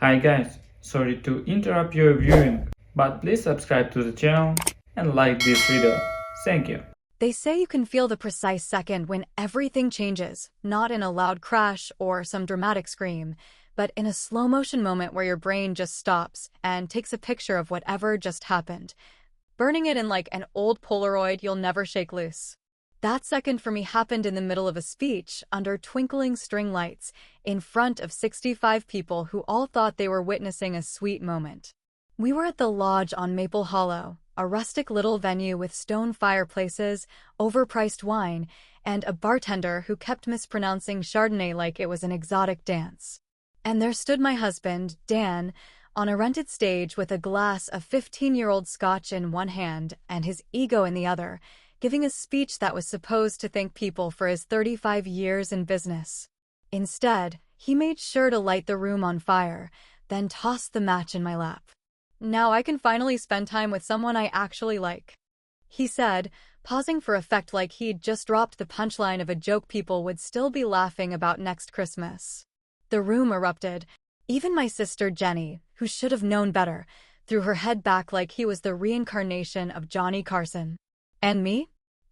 Hi guys, sorry to interrupt your viewing, but please subscribe to the channel and like this video. Thank you. They say you can feel the precise second when everything changes, not in a loud crash or some dramatic scream, but in a slow-motion moment where your brain just stops and takes a picture of whatever just happened, burning it in like an old Polaroid you'll never shake loose. That second for me happened in the middle of a speech under twinkling string lights in front of 65 people who all thought they were witnessing a sweet moment. We were at the Lodge on Maple Hollow, a rustic little venue with stone fireplaces, overpriced wine, and a bartender who kept mispronouncing Chardonnay like it was an exotic dance. And there stood my husband, Dan, on a rented stage with a glass of 15-year-old scotch in one hand and his ego in the other, giving a speech that was supposed to thank people for his 35 years in business. Instead, he made sure to light the room on fire, then tossed the match in my lap. Now I can finally spend time with someone I actually like, he said, pausing for effect like he'd just dropped the punchline of a joke people would still be laughing about next Christmas. The room erupted. Even my sister Jenny, who should have known better, threw her head back like he was the reincarnation of Johnny Carson. And me?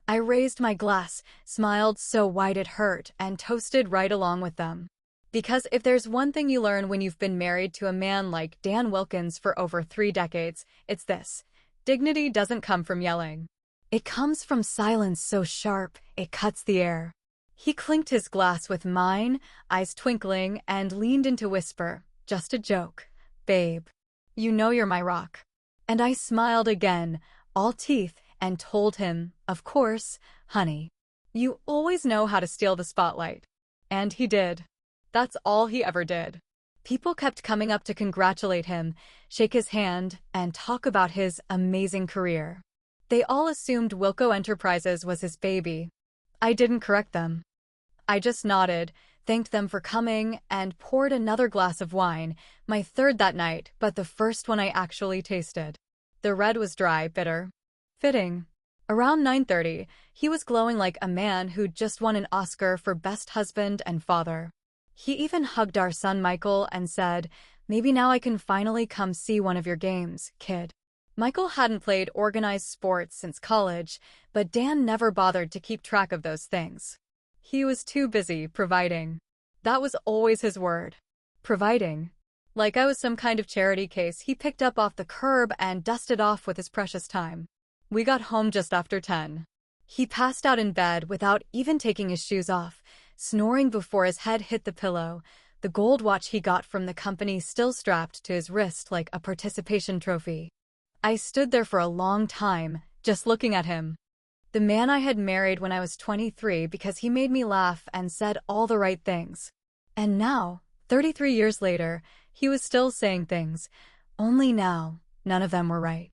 I raised my glass, smiled so wide it hurt, and toasted right along with them. Because if there's one thing you learn when you've been married to a man like Dan Wilkins for over 3 decades, it's this: dignity doesn't come from yelling. It comes from silence so sharp, it cuts the air. He clinked his glass with mine, eyes twinkling, and leaned in to whisper, "Just a joke, babe. You know you're my rock." And I smiled again, all teeth, and told him, "Of course, honey. You always know how to steal the spotlight." And he did. That's all he ever did. People kept coming up to congratulate him, shake his hand, and talk about his amazing career. They all assumed Wilco Enterprises was his baby. I didn't correct them. I just nodded, thanked them for coming, and poured another glass of wine, my third that night, but the first one I actually tasted. The red was dry, bitter. Fitting. Around 9:30, he was glowing like a man who'd just won an Oscar for Best Husband and Father. He even hugged our son Michael and said, "Maybe now I can finally come see one of your games, kid." Michael hadn't played organized sports since college, but Dan never bothered to keep track of those things. He was too busy providing. That was always his word. Providing. Like I was some kind of charity case he picked up off the curb and dusted off with his precious time. We got home just after 10. He passed out in bed without even taking his shoes off, snoring before his head hit the pillow, the gold watch he got from the company still strapped to his wrist like a participation trophy. I stood there for a long time, just looking at him. The man I had married when I was 23 because he made me laugh and said all the right things. And now, 33 years later, he was still saying things. Only now, none of them were right.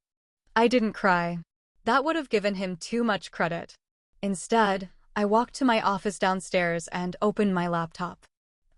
I didn't cry. That would have given him too much credit. Instead, I walked to my office downstairs and opened my laptop.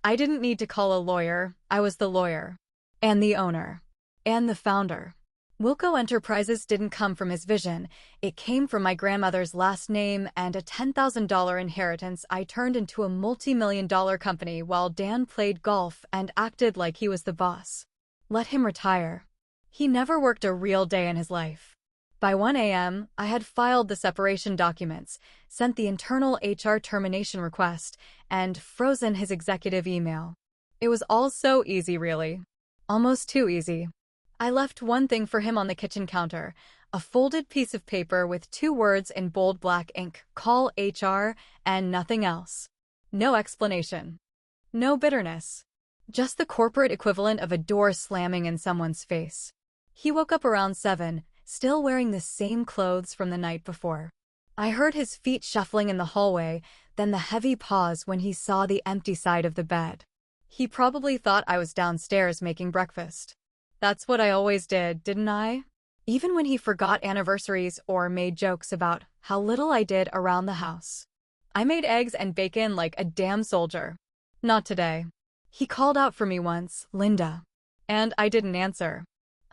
I didn't need to call a lawyer. I was the lawyer. And the owner. And the founder. Wilco Enterprises didn't come from his vision. It came from my grandmother's last name and a $10,000 inheritance I turned into a multi-million-dollar company while Dan played golf and acted like he was the boss. Let him retire. He never worked a real day in his life. By 1 a.m., I had filed the separation documents, sent the internal HR termination request, and frozen his executive email. It was all so easy, really. Almost too easy. I left one thing for him on the kitchen counter, a folded piece of paper with 2 words in bold black ink, "Call HR," and nothing else. No explanation. No bitterness. Just the corporate equivalent of a door slamming in someone's face. He woke up around 7, still wearing the same clothes from the night before. I heard his feet shuffling in the hallway, then the heavy pause when he saw the empty side of the bed. He probably thought I was downstairs making breakfast. That's what I always did, didn't I? Even when he forgot anniversaries or made jokes about how little I did around the house. I made eggs and bacon like a damn soldier. Not today. He called out for me once, "Linda." And I didn't answer.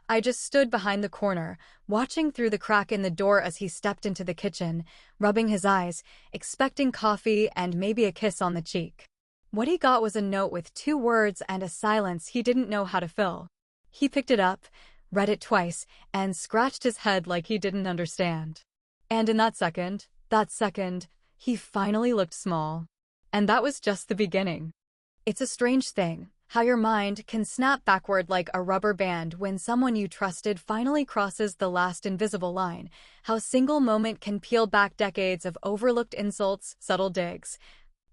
I just stood behind the corner, watching through the crack in the door as he stepped into the kitchen, rubbing his eyes, expecting coffee and maybe a kiss on the cheek. What he got was a note with 2 words and a silence he didn't know how to fill. He picked it up, read it twice, and scratched his head like he didn't understand. And in that second, he finally looked small. And that was just the beginning. It's a strange thing, how your mind can snap backward like a rubber band when someone you trusted finally crosses the last invisible line, how a single moment can peel back decades of overlooked insults, subtle digs,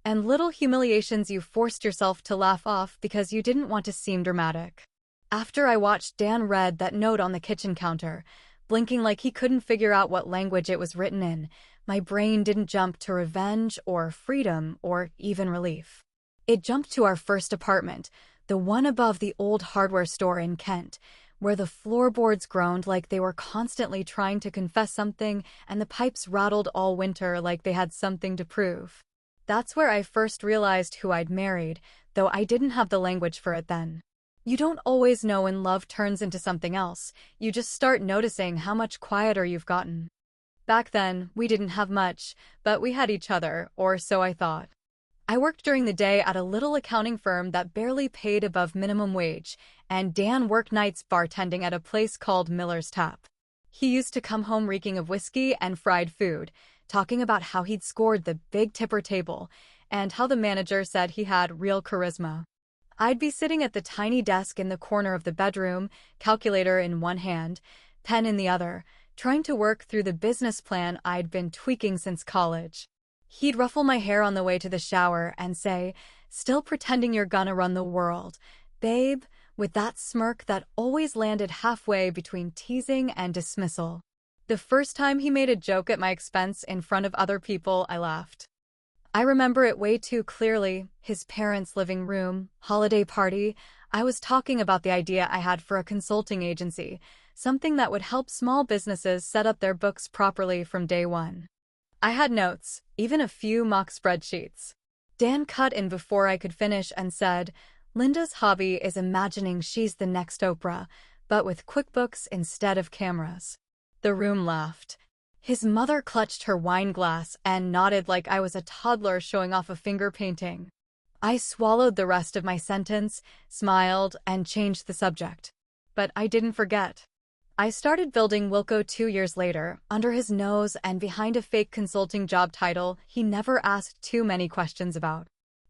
and little humiliations you forced yourself to laugh off because you didn't want to seem dramatic. After I watched Dan read that note on the kitchen counter, blinking like he couldn't figure out what language it was written in, my brain didn't jump to revenge or freedom or even relief. It jumped to our first apartment, the one above the old hardware store in Kent, where the floorboards groaned like they were constantly trying to confess something and the pipes rattled all winter like they had something to prove. That's where I first realized who I'd married, though I didn't have the language for it then. You don't always know when love turns into something else, you just start noticing how much quieter you've gotten. Back then, we didn't have much, but we had each other, or so I thought. I worked during the day at a little accounting firm that barely paid above minimum wage, and Dan worked nights bartending at a place called Miller's Tap. He used to come home reeking of whiskey and fried food, talking about how he'd scored the big tipper table, and how the manager said he had real charisma. I'd be sitting at the tiny desk in the corner of the bedroom, calculator in one hand, pen in the other, trying to work through the business plan I'd been tweaking since college. He'd ruffle my hair on the way to the shower and say, "Still pretending you're gonna run the world, babe," with that smirk that always landed halfway between teasing and dismissal. The first time he made a joke at my expense in front of other people, I laughed. I remember it way too clearly, his parents' living room, holiday party. I was talking about the idea I had for a consulting agency, something that would help small businesses set up their books properly from day one. I had notes, even a few mock spreadsheets. Dan cut in before I could finish and said, "Linda's hobby is imagining she's the next Oprah, but with QuickBooks instead of cameras." The room laughed. His mother clutched her wine glass and nodded like I was a toddler showing off a finger painting. I swallowed the rest of my sentence, smiled, and changed the subject. But I didn't forget. I started building Wilco 2 years later, under his nose and behind a fake consulting job title he never asked too many questions about.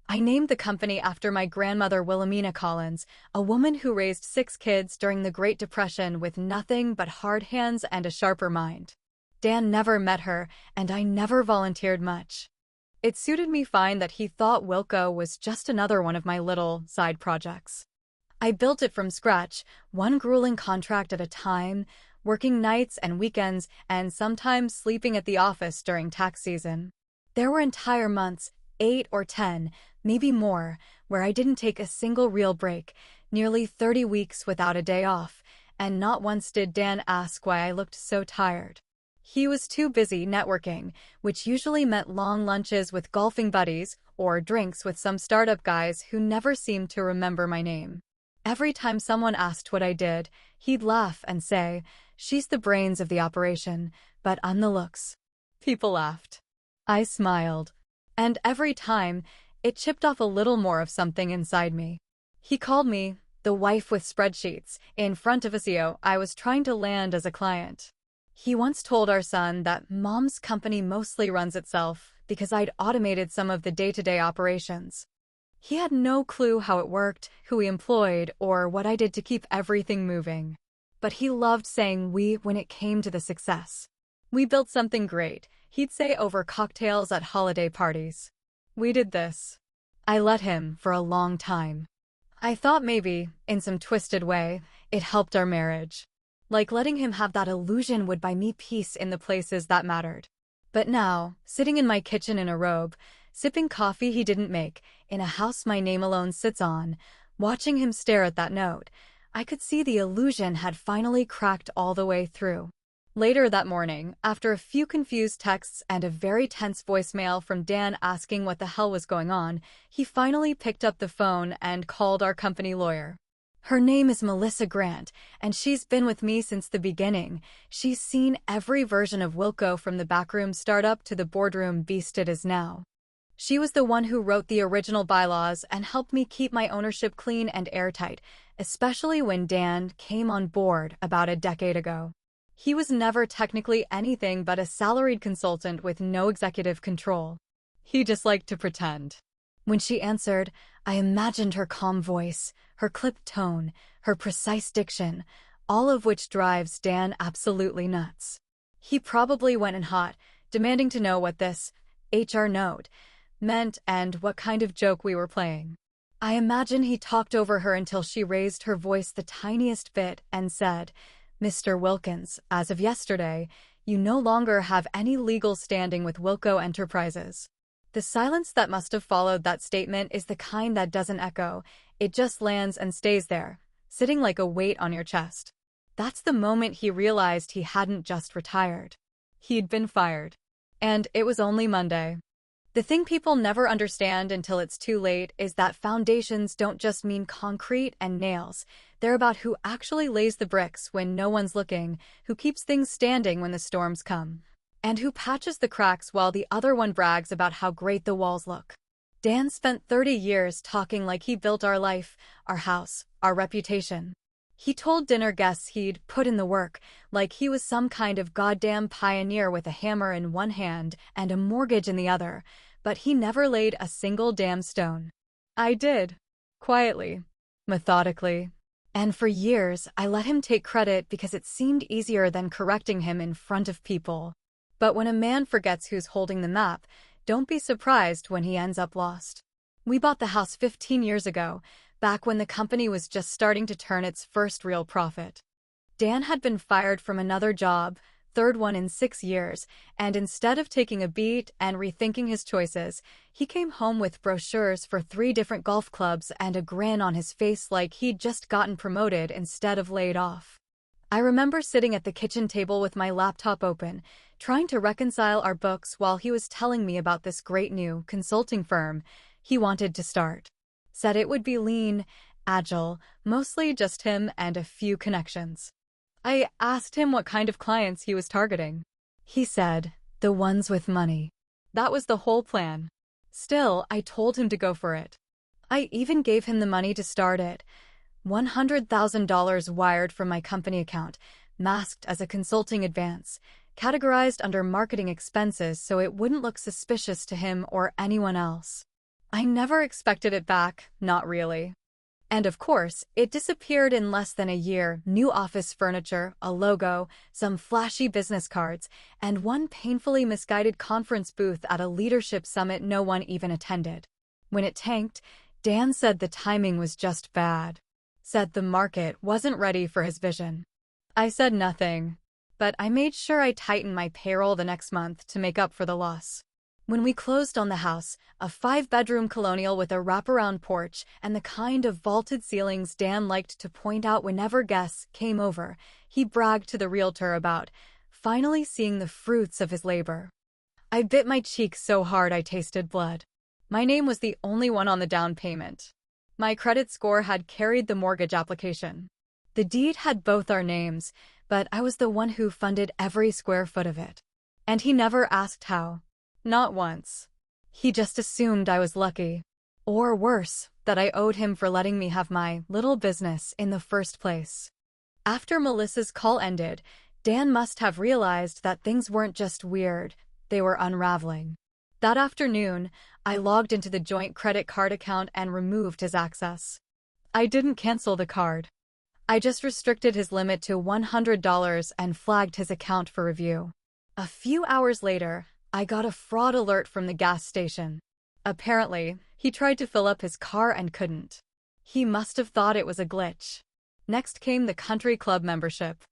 I named the company after my grandmother Wilhelmina Collins, a woman who raised 6 kids during the Great Depression with nothing but hard hands and a sharper mind. Dan never met her, and I never volunteered much. It suited me fine that he thought Wilco was just another one of my little side projects. I built it from scratch, one grueling contract at a time, working nights and weekends and sometimes sleeping at the office during tax season. There were entire months, 8 or 10, maybe more, where I didn't take a single real break, nearly 30 weeks without a day off, and not once did Dan ask why I looked so tired. He was too busy networking, which usually meant long lunches with golfing buddies or drinks with some startup guys who never seemed to remember my name. Every time someone asked what I did, he'd laugh and say, "She's the brains of the operation, but I'm the looks." People laughed. I smiled. And every time, it chipped off a little more of something inside me. He called me the wife with spreadsheets in front of a CEO I was trying to land as a client. He once told our son that Mom's company mostly runs itself because I'd automated some of the day-to-day operations. He had no clue how it worked, who he employed, or what I did to keep everything moving. But he loved saying "we" when it came to the success. "We built something great," he'd say over cocktails at holiday parties. "We did this." I let him for a long time. I thought maybe, in some twisted way, it helped our marriage. Like letting him have that illusion would buy me peace in the places that mattered. But now, sitting in my kitchen in a robe, sipping coffee he didn't make, in a house my name alone sits on, watching him stare at that note, I could see the illusion had finally cracked all the way through. Later that morning, after a few confused texts and a very tense voicemail from Dan asking what the hell was going on, he finally picked up the phone and called our company lawyer. Her name is Melissa Grant, and she's been with me since the beginning. She's seen every version of Wilco from the backroom startup to the boardroom beast it is now. She was the one who wrote the original bylaws and helped me keep my ownership clean and airtight, especially when Dan came on board about a decade ago. He was never technically anything but a salaried consultant with no executive control. He just liked to pretend. When she answered, I imagined her calm voice, her clipped tone, her precise diction, all of which drives Dan absolutely nuts. He probably went in hot, demanding to know what this HR note meant and what kind of joke we were playing. I imagine he talked over her until she raised her voice the tiniest bit and said, Mr. Wilkins, as of yesterday, you no longer have any legal standing with Wilco Enterprises. The silence that must have followed that statement is the kind that doesn't echo, it just lands and stays there, sitting like a weight on your chest. That's the moment he realized he hadn't just retired. He'd been fired. And it was only Monday. The thing people never understand until it's too late is that foundations don't just mean concrete and nails. They're about who actually lays the bricks when no one's looking, who keeps things standing when the storms come, and who patches the cracks while the other one brags about how great the walls look. Dan spent 30 years talking like he built our life, our house, our reputation. He told dinner guests he'd put in the work, like he was some kind of goddamn pioneer with a hammer in one hand and a mortgage in the other, but he never laid a single damn stone. I did. Quietly. Methodically. And for years, I let him take credit because it seemed easier than correcting him in front of people. But when a man forgets who's holding the map, don't be surprised when he ends up lost. We bought the house 15 years ago, back when the company was just starting to turn its first real profit. Dan had been fired from another job, third one in 6 years, and instead of taking a beat and rethinking his choices, he came home with brochures for 3 different golf clubs and a grin on his face like he'd just gotten promoted instead of laid off. I remember sitting at the kitchen table with my laptop open, trying to reconcile our books while he was telling me about this great new consulting firm he wanted to start. Said it would be lean, agile, mostly just him and a few connections. I asked him what kind of clients he was targeting. He said, the ones with money. That was the whole plan. Still, I told him to go for it. I even gave him the money to start it. $100,000 wired from my company account, masked as a consulting advance, categorized under marketing expenses so it wouldn't look suspicious to him or anyone else. I never expected it back, not really. And of course, it disappeared in less than a year. New office furniture, a logo, some flashy business cards, and one painfully misguided conference booth at a leadership summit no one even attended. When it tanked, Dan said the timing was just bad. Said the market wasn't ready for his vision. I said nothing, but I made sure I tightened my payroll the next month to make up for the loss. When we closed on the house, a 5-bedroom colonial with a wraparound porch and the kind of vaulted ceilings Dan liked to point out whenever guests came over, he bragged to the realtor about finally seeing the fruits of his labor. I bit my cheek so hard I tasted blood. My name was the only one on the down payment. My credit score had carried the mortgage application. The deed had both our names, but I was the one who funded every square foot of it. And he never asked how. Not once. He just assumed I was lucky. Or worse, that I owed him for letting me have my little business in the first place. After Melissa's call ended, Dan must have realized that things weren't just weird, they were unraveling. That afternoon, I logged into the joint credit card account and removed his access. I didn't cancel the card. I just restricted his limit to $100 and flagged his account for review. A few hours later, I got a fraud alert from the gas station. Apparently, he tried to fill up his car and couldn't. He must have thought it was a glitch. Next came the country club membership.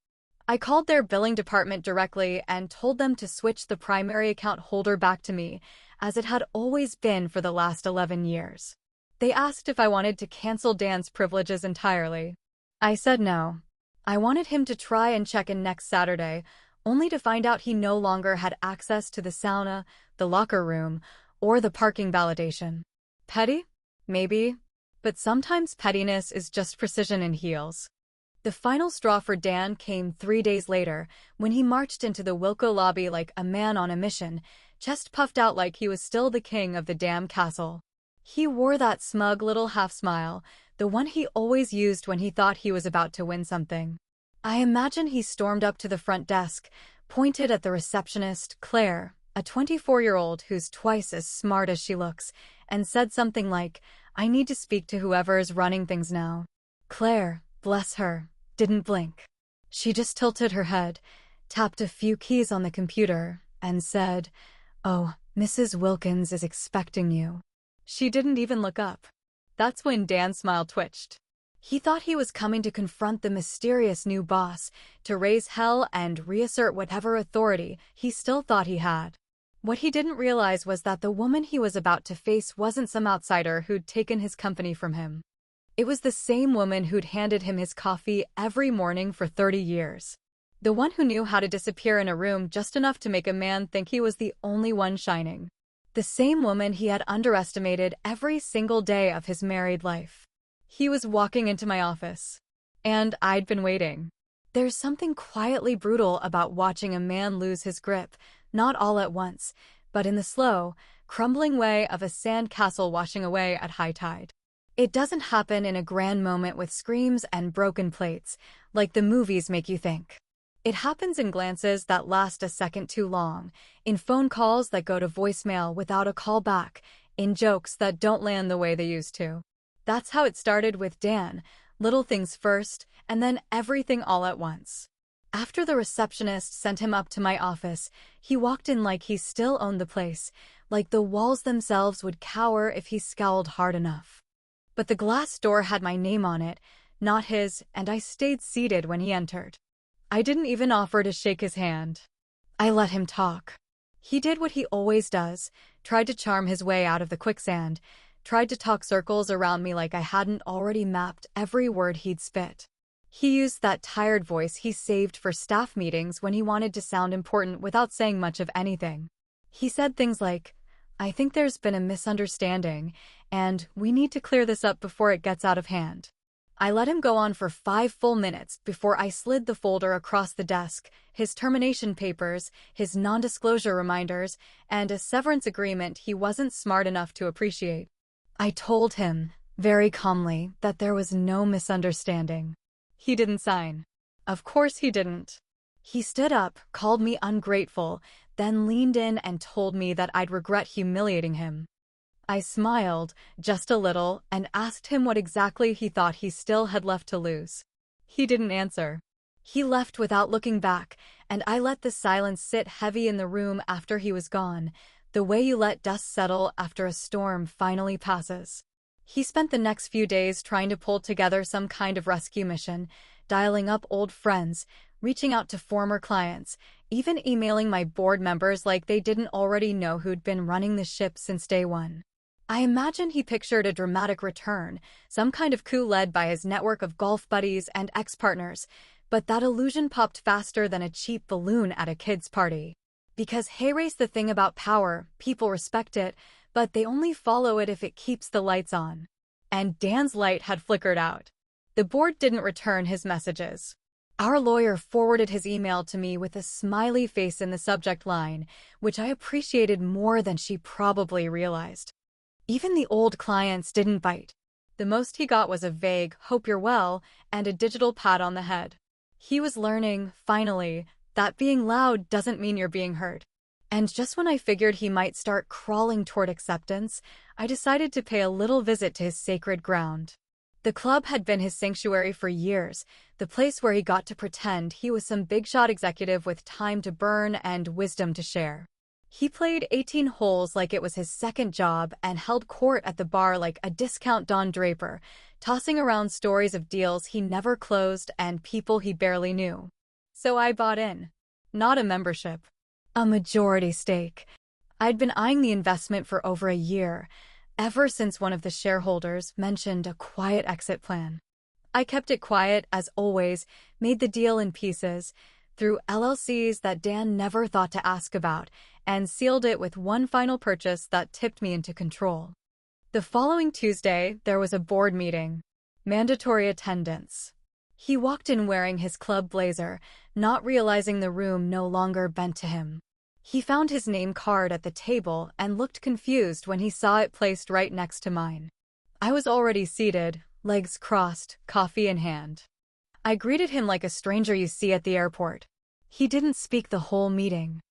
I called their billing department directly and told them to switch the primary account holder back to me, as it had always been for the last 11 years. They asked if I wanted to cancel Dan's privileges entirely. I said no. I wanted him to try and check in next Saturday, only to find out he no longer had access to the sauna, the locker room, or the parking validation. Petty? Maybe. But sometimes pettiness is just precision in heels. The final straw for Dan came 3 days later, when he marched into the Wilco lobby like a man on a mission, chest puffed out like he was still the king of the damn castle. He wore that smug little half-smile, the one he always used when he thought he was about to win something. I imagine he stormed up to the front desk, pointed at the receptionist, Claire, a 24-year-old who's twice as smart as she looks, and said something like, "I need to speak to whoever's running things now." Claire, bless her, didn't blink. She just tilted her head, tapped a few keys on the computer, and said, "Oh, Mrs. Wilkins is expecting you." She didn't even look up. That's when Dan's smile twitched. He thought he was coming to confront the mysterious new boss, to raise hell and reassert whatever authority he still thought he had. What he didn't realize was that the woman he was about to face wasn't some outsider who'd taken his company from him. It was the same woman who'd handed him his coffee every morning for 30 years. The one who knew how to disappear in a room just enough to make a man think he was the only one shining. The same woman he had underestimated every single day of his married life. He was walking into my office, and I'd been waiting. There's something quietly brutal about watching a man lose his grip, not all at once, but in the slow, crumbling way of a sand castle washing away at high tide. It doesn't happen in a grand moment with screams and broken plates, like the movies make you think. It happens in glances that last a second too long, in phone calls that go to voicemail without a call back, in jokes that don't land the way they used to. That's how it started with Dan, little things first, and then everything all at once. After the receptionist sent him up to my office, he walked in like he still owned the place, like the walls themselves would cower if he scowled hard enough. But the glass door had my name on it, not his, and I stayed seated when he entered. I didn't even offer to shake his hand. I let him talk. He did what he always does, tried to charm his way out of the quicksand, tried to talk circles around me like I hadn't already mapped every word he'd spit. He used that tired voice he saved for staff meetings when he wanted to sound important without saying much of anything. He said things like, "I think there's been a misunderstanding, and we need to clear this up before it gets out of hand." I let him go on for 5 full minutes before I slid the folder across the desk, his termination papers, his non-disclosure reminders, and a severance agreement he wasn't smart enough to appreciate. I told him, very calmly, that there was no misunderstanding. He didn't sign. Of course he didn't. He stood up, called me ungrateful, then leaned in and told me that I'd regret humiliating him. I smiled, just a little, and asked him what exactly he thought he still had left to lose. He didn't answer. He left without looking back, and I let the silence sit heavy in the room after he was gone, the way you let dust settle after a storm finally passes. He spent the next few days trying to pull together some kind of rescue mission, dialing up old friends, reaching out to former clients, even emailing my board members like they didn't already know who'd been running the ship since day one. I imagine he pictured a dramatic return, some kind of coup led by his network of golf buddies and ex-partners, but that illusion popped faster than a cheap balloon at a kid's party. Because hey, race the thing about power, people respect it, but they only follow it if it keeps the lights on. And Dan's light had flickered out. The board didn't return his messages. Our lawyer forwarded his email to me with a smiley face in the subject line, which I appreciated more than she probably realized. Even the old clients didn't bite. The most he got was a vague, "hope you're well," and a digital pat on the head. He was learning, finally, that being loud doesn't mean you're being heard. And just when I figured he might start crawling toward acceptance, I decided to pay a little visit to his sacred ground. The club had been his sanctuary for years, the place where he got to pretend he was some big-shot executive with time to burn and wisdom to share. He played 18 holes like it was his second job and held court at the bar like a discount Don Draper, tossing around stories of deals he never closed and people he barely knew. So I bought in. Not a membership. A majority stake. I'd been eyeing the investment for over a year, ever since one of the shareholders mentioned a quiet exit plan. I kept it quiet, as always, made the deal in pieces, through LLCs that Dan never thought to ask about, and sealed it with one final purchase that tipped me into control. The following Tuesday, there was a board meeting. Mandatory attendance. He walked in wearing his club blazer, not realizing the room no longer bent to him. He found his name card at the table and looked confused when he saw it placed right next to mine. I was already seated, legs crossed, coffee in hand. I greeted him like a stranger you see at the airport. He didn't speak the whole meeting.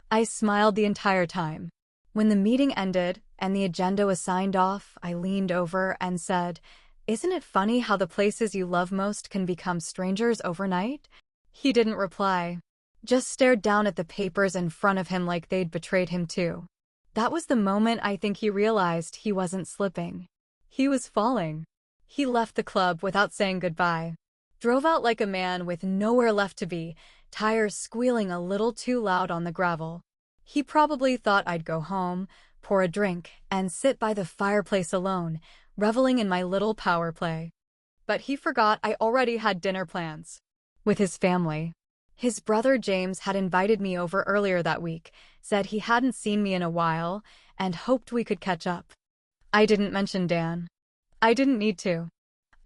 I smiled the entire time. When the meeting ended and the agenda was signed off, I leaned over and said, "Isn't it funny how the places you love most can become strangers overnight?" He didn't reply, just stared down at the papers in front of him like they'd betrayed him too. That was the moment I think he realized he wasn't slipping. He was falling. He left the club without saying goodbye. Drove out like a man with nowhere left to be, tires squealing a little too loud on the gravel. He probably thought I'd go home, pour a drink, and sit by the fireplace alone, reveling in my little power play. But he forgot I already had dinner plans. With his family. His brother James had invited me over earlier that week, said he hadn't seen me in a while, and hoped we could catch up. I didn't mention Dan. I didn't need to.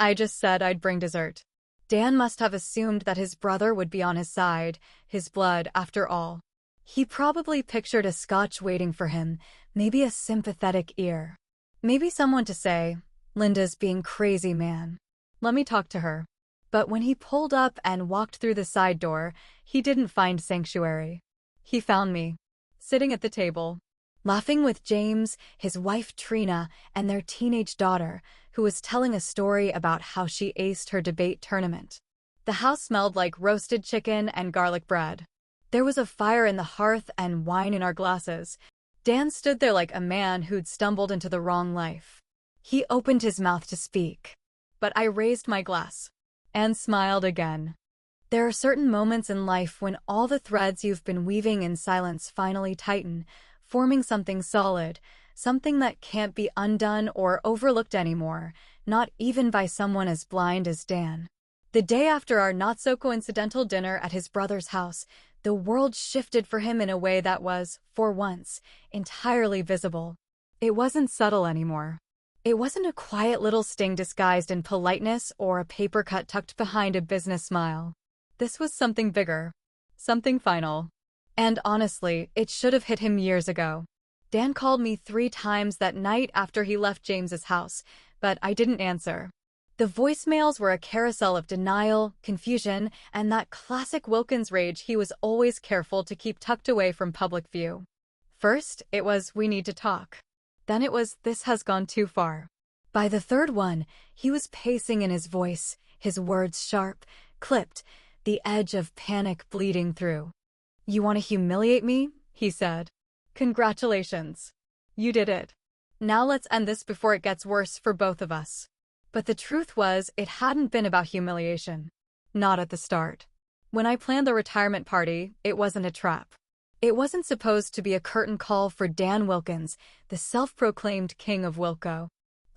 I just said I'd bring dessert. Dan must have assumed that his brother would be on his side, his blood after all. He probably pictured a scotch waiting for him, maybe a sympathetic ear. Maybe someone to say, "Linda's being crazy, man. Let me talk to her." But when he pulled up and walked through the side door, he didn't find sanctuary. He found me, sitting at the table, laughing with James, his wife Trina, and their teenage daughter, who was telling a story about how she aced her debate tournament. The house smelled like roasted chicken and garlic bread. There was a fire in the hearth and wine in our glasses. Dan stood there like a man who'd stumbled into the wrong life. He opened his mouth to speak, but I raised my glass and smiled again. There are certain moments in life when all the threads you've been weaving in silence finally tighten, forming something solid, something that can't be undone or overlooked anymore, not even by someone as blind as Dan. The day after our not-so-coincidental dinner at his brother's house, the world shifted for him in a way that was, for once, entirely visible. It wasn't subtle anymore. It wasn't a quiet little sting disguised in politeness or a paper cut tucked behind a business smile. This was something bigger, something final. And honestly, it should have hit him years ago. Dan called me 3 times that night after he left James's house, but I didn't answer. The voicemails were a carousel of denial, confusion, and that classic Wilkins rage he was always careful to keep tucked away from public view. First, it was, "We need to talk." Then it was, "This has gone too far." By the third one, he was pacing in his voice, his words sharp, clipped, the edge of panic bleeding through. "You want to humiliate me?" he said. "Congratulations. You did it. Now let's end this before it gets worse for both of us." But the truth was, it hadn't been about humiliation. Not at the start. When I planned the retirement party, it wasn't a trap. It wasn't supposed to be a curtain call for Dan Wilkins, the self-proclaimed king of Wilco.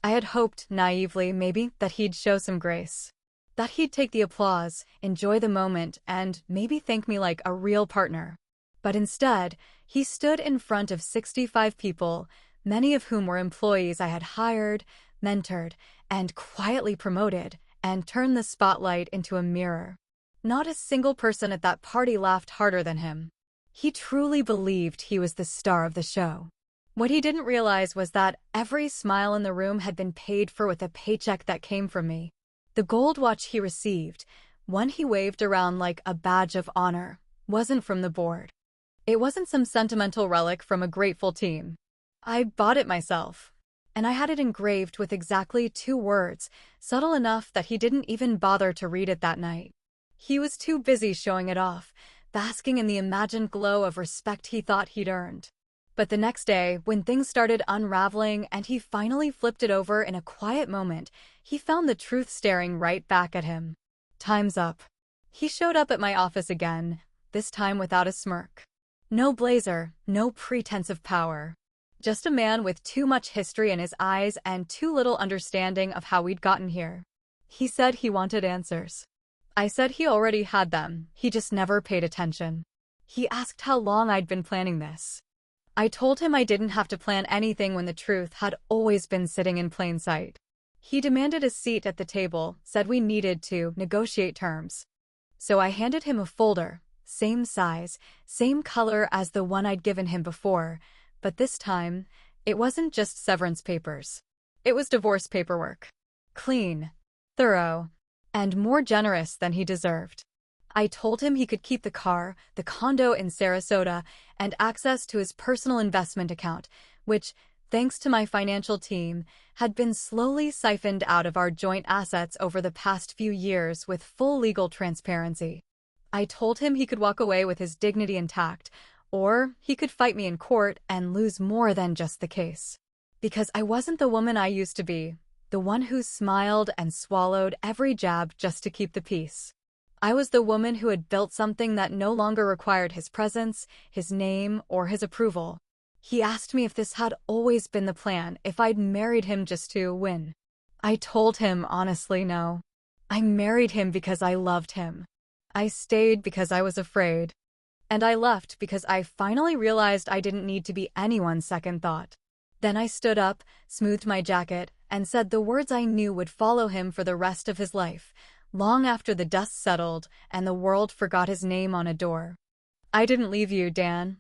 I had hoped, naively maybe, that he'd show some grace. That he'd take the applause, enjoy the moment, and maybe thank me like a real partner. But instead, he stood in front of 65 people, many of whom were employees I had hired, mentored, and quietly promoted, and turned the spotlight into a mirror. Not a single person at that party laughed harder than him. He truly believed he was the star of the show. What he didn't realize was that every smile in the room had been paid for with a paycheck that came from me. The gold watch he received, one he waved around like a badge of honor, wasn't from the board. It wasn't some sentimental relic from a grateful team. I bought it myself. And I had it engraved with exactly 2 words, subtle enough that he didn't even bother to read it that night. He was too busy showing it off, basking in the imagined glow of respect he thought he'd earned. But the next day, when things started unraveling and he finally flipped it over in a quiet moment, he found the truth staring right back at him. Time's up. He showed up at my office again, this time without a smirk. No blazer, no pretense of power. Just a man with too much history in his eyes and too little understanding of how we'd gotten here. He said he wanted answers. I said he already had them, he just never paid attention. He asked how long I'd been planning this. I told him I didn't have to plan anything when the truth had always been sitting in plain sight. He demanded a seat at the table, said we needed to negotiate terms. So I handed him a folder, Same size, same color as the one I'd given him before, but this time, it wasn't just severance papers. It was divorce paperwork. Clean, thorough, and more generous than he deserved. I told him he could keep the car, the condo in Sarasota, and access to his personal investment account, which, thanks to my financial team, had been slowly siphoned out of our joint assets over the past few years with full legal transparency. I told him he could walk away with his dignity intact, or he could fight me in court and lose more than just the case. Because I wasn't the woman I used to be, the one who smiled and swallowed every jab just to keep the peace. I was the woman who had built something that no longer required his presence, his name, or his approval. He asked me if this had always been the plan, if I'd married him just to win. I told him honestly no. I married him because I loved him. I stayed because I was afraid. And I left because I finally realized I didn't need to be anyone's second thought. Then I stood up, smoothed my jacket, and said the words I knew would follow him for the rest of his life, long after the dust settled and the world forgot his name on a door. I didn't leave you, Dan.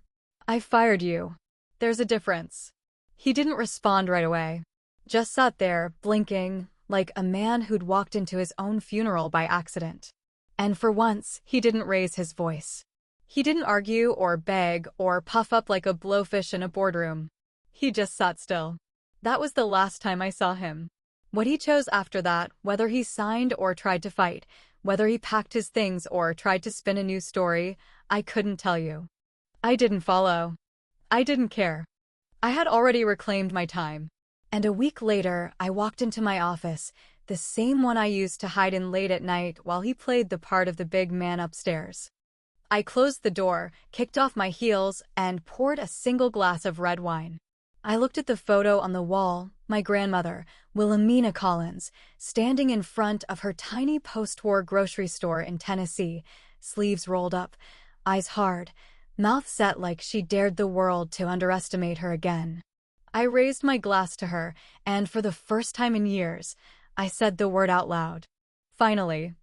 I fired you. There's a difference. He didn't respond right away. Just sat there, blinking, like a man who'd walked into his own funeral by accident. And for once, he didn't raise his voice. He didn't argue or beg or puff up like a blowfish in a boardroom. He just sat still. That was the last time I saw him. What he chose after that, whether he signed or tried to fight, whether he packed his things or tried to spin a new story, I couldn't tell you. I didn't follow. I didn't care. I had already reclaimed my time. And a week later, I walked into my office, the same one I used to hide in late at night while he played the part of the big man upstairs. I closed the door, kicked off my heels, and poured a single glass of red wine. I looked at the photo on the wall, my grandmother, Wilhelmina Collins, standing in front of her tiny post-war grocery store in Tennessee, sleeves rolled up, eyes hard, mouth set like she dared the world to underestimate her again. I raised my glass to her, and for the first time in years, I said the word out loud. Finally,